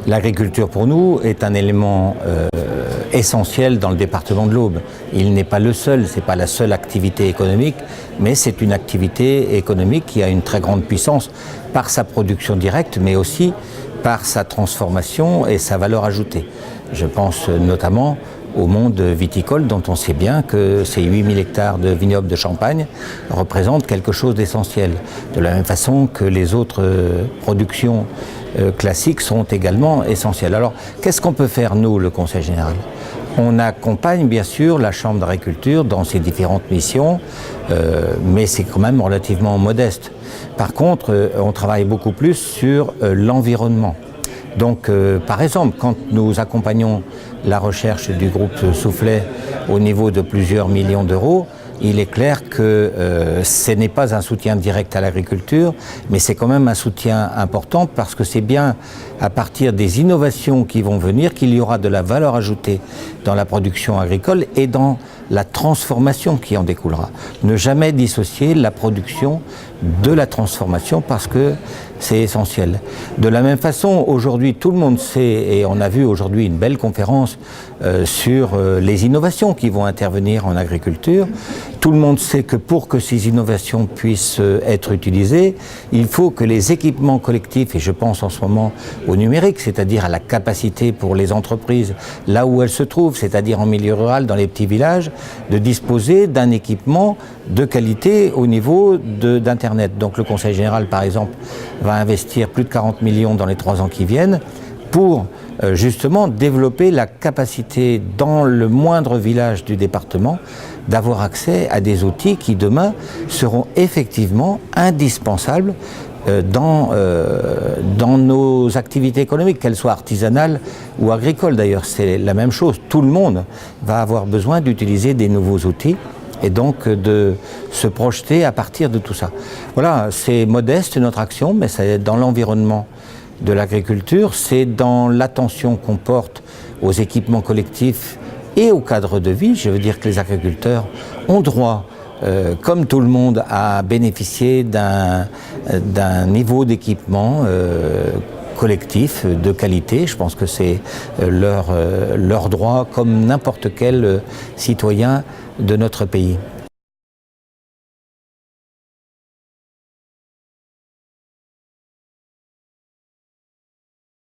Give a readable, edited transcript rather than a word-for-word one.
L'agriculture pour nous est un élément essentiel dans le département de l'Aube. Il n'est pas le seul, ce n'est pas la seule activité économique, mais c'est une activité économique qui a une très grande puissance par sa production directe, mais aussi par sa transformation et sa valeur ajoutée. Je pense notamment au monde viticole dont on sait bien que ces 8000 hectares de vignobles de Champagne représentent quelque chose d'essentiel. De la même façon que les autres productions classiques sont également essentielles. Alors, qu'est-ce qu'on peut faire, nous, le Conseil général ? On accompagne bien sûr la Chambre d'agriculture dans ses différentes missions, mais c'est quand même relativement modeste. Par contre, on travaille beaucoup plus sur l'environnement. Donc, par exemple, quand nous accompagnons la recherche du groupe Soufflet au niveau de plusieurs millions d'euros, il est clair que ce n'est pas un soutien direct à l'agriculture, mais c'est quand même un soutien important parce que c'est bien à partir des innovations qui vont venir qu'il y aura de la valeur ajoutée dans la production agricole et dans la transformation qui en découlera. Ne jamais dissocier la production de la transformation parce que c'est essentiel. De la même façon, aujourd'hui, tout le monde sait, et on a vu aujourd'hui une belle conférence sur les innovations qui vont intervenir en agriculture. Tout le monde sait que pour que ces innovations puissent être utilisées, il faut que les équipements collectifs, et je pense en ce moment au numérique, c'est-à-dire à la capacité pour les entreprises, là où elles se trouvent, c'est-à-dire en milieu rural, dans les petits villages, de disposer d'un équipement de qualité au niveau d'Internet. Donc le Conseil général, par exemple, va investir plus de 40 millions dans les 3 ans qui viennent pour justement développer la capacité dans le moindre village du département d'avoir accès à des outils qui demain seront effectivement indispensables dans nos activités économiques, qu'elles soient artisanales ou agricoles d'ailleurs. C'est la même chose, tout le monde va avoir besoin d'utiliser des nouveaux outils et donc de se projeter à partir de tout ça. Voilà, c'est modeste notre action, mais c'est dans l'environnement de l'agriculture, c'est dans l'attention qu'on porte aux équipements collectifs et au cadre de vie. Je veux dire que les agriculteurs ont droit, comme tout le monde, à bénéficier d'un niveau d'équipement collectif de qualité. Je pense que c'est leur droit comme n'importe quel citoyen de notre pays.